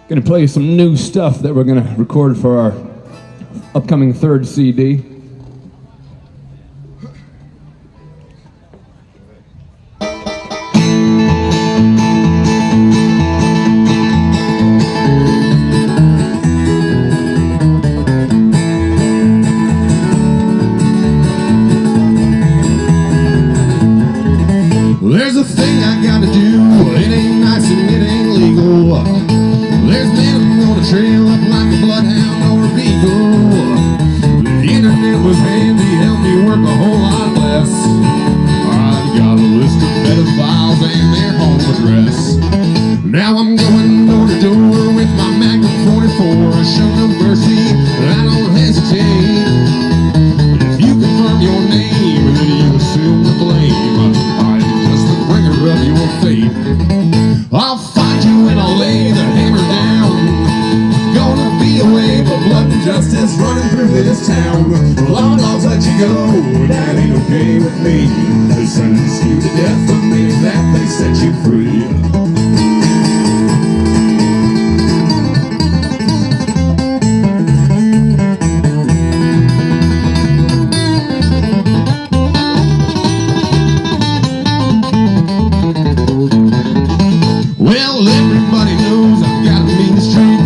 Gonna play some new stuff that we're gonna record for our upcoming third CD. There's a thing I gotta do, it ain't nice and it ain't legal. There's men on a trail up like a bloodhound or a beagle. The internet was handy, helped me work a whole lot less. I've got a list of pedophiles and their home address. Now I'm going door to door with my Magnum 44. I show no mercy, I don't hesitate. If you confirm your name, then you assume the blame. I am just the bringer of your fate. I'll find you and I'll lay the hammer down. Gonna be away, but blood and justice running through this town. Law dogs let you go, that ain't okay with me. They sentence you to death, but maybe that they set you free. Well, everybody knows I've got a mean streak.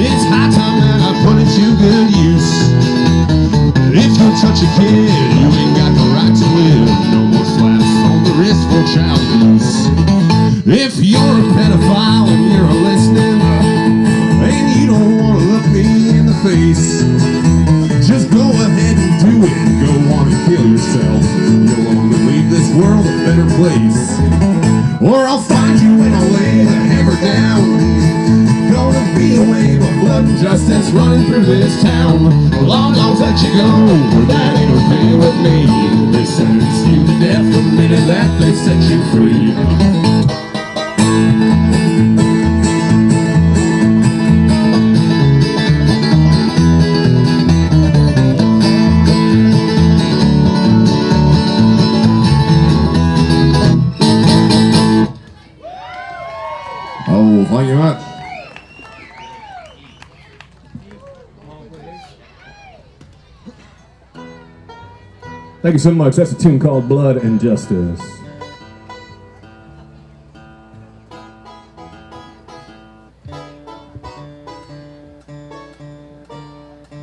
It's high time that I put it to good use. If you touch a kid, you ain't got the right to live. No more slaps on the wrist for child abuse. If you're a pedophile and you're listening, and you don't want to look me in the face, just go ahead and do it. Go on and kill yourself. You'll only leave this world a better place. Or I'll find you and I'll lay the hammer down. Gonna be away, but blood and justice running through this town. Law dogs let you go, that ain't okay with me. They sentence you to death the minute that they set you free. Thank you much. Thank you so much. That's a tune called Blood and Justice.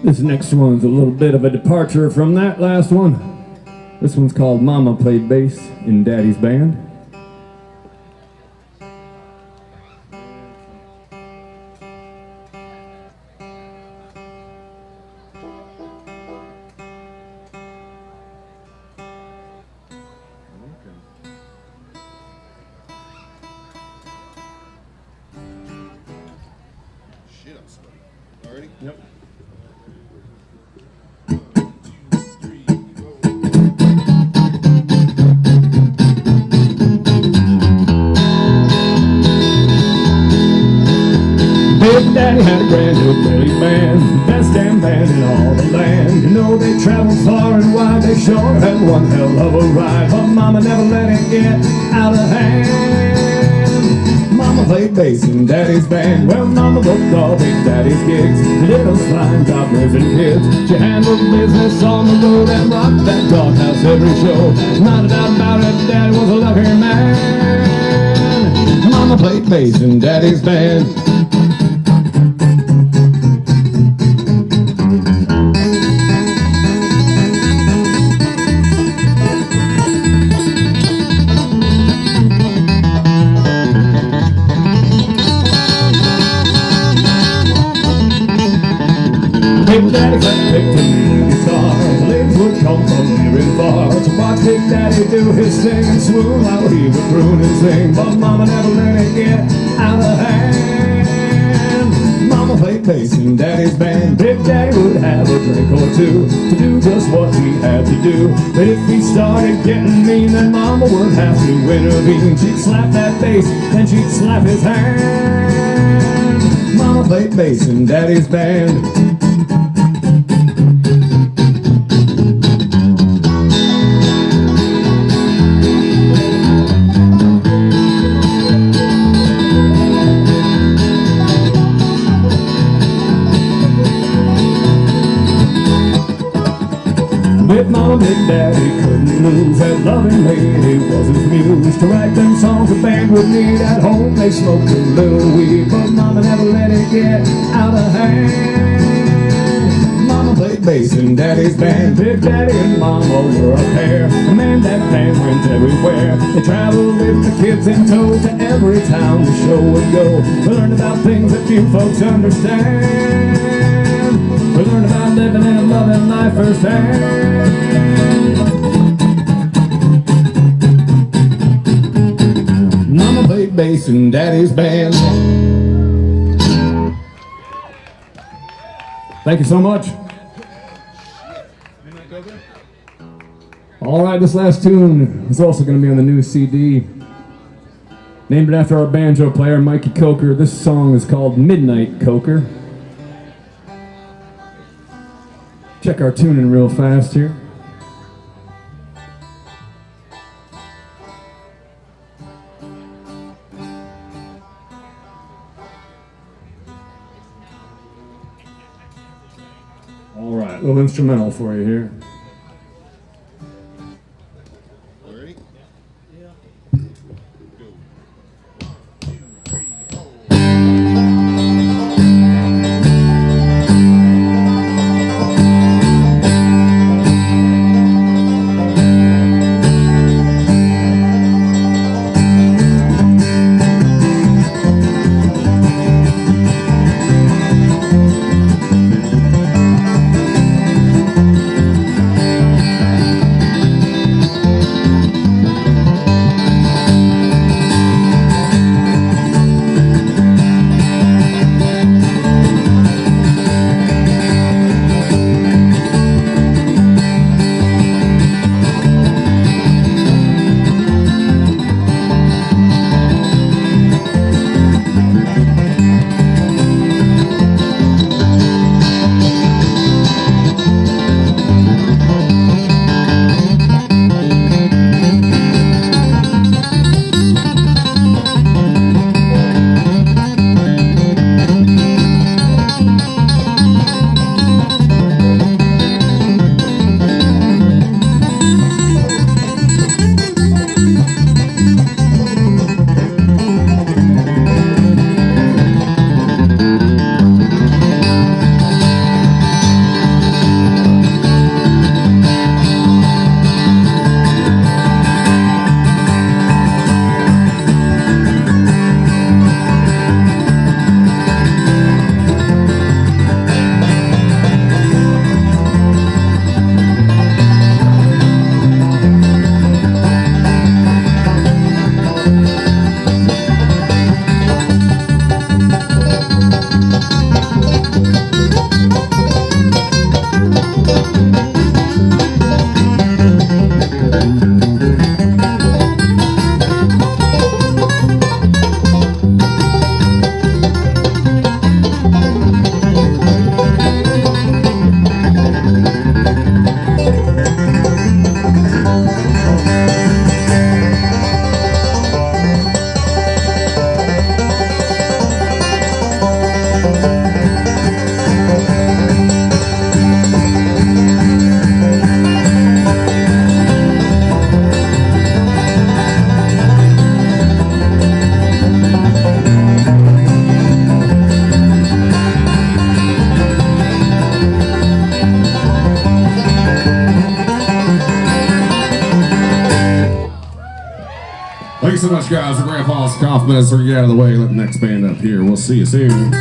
This next one's a little bit of a departure from that last one. This one's called Mama Played Bass in Daddy's Band. Shit, I'm sweaty. Already? Yep. Big Daddy had a brand new Billy band, best damn band in all the land. You know they traveled far and wide, they sure had one hell of a ride. But Mama never let it get out of hand. Mama played bass in Daddy's band. Well, Mama booked all Big Daddy's gigs, did those fine toddlers and kids. She handled business on the road and rocked that doghouse every show. Not a doubt about it, Daddy was a lucky man. Mama played bass in Daddy's band. Big Daddy picked a new guitar. The ladies would come from near and far to watch Big Daddy do his thing and swoon while he would croon and sing. But Mama never let it get out of hand. Mama played bass in Daddy's band. Big Daddy would have a drink or two to do just what he had to do. But if he started getting mean, then Mama would have to intervene. She'd slap that bass, then she'd slap his hand. Mama played bass in Daddy's band. Mama, Big Daddy couldn't lose. That loving lady was his muse. To write them songs the band would need. At home they smoked a little weed, but Mama never let it get out of hand. Mama played bass in Daddy's band. Big Daddy and Mama were a pair. And man, that band went everywhere. They traveled with the kids in tow to every town the show would go. We learned about things that few folks understand. We learned about living and loving life firsthand. Mama played bass in Daddy's band. Thank you so much. All right, this last tune is also going to be on the new CD. Named it after our banjo player, Mikey Coker. This song is called Midnight Coker. Check our tuning real fast here. All right, a little instrumental for you here. Ready? Yeah. Go. 1, 2, 3, 'em. Thanks so much, guys. The Grandpa's Kaufman. As we get out of the way, let the next band up here. We'll see you soon.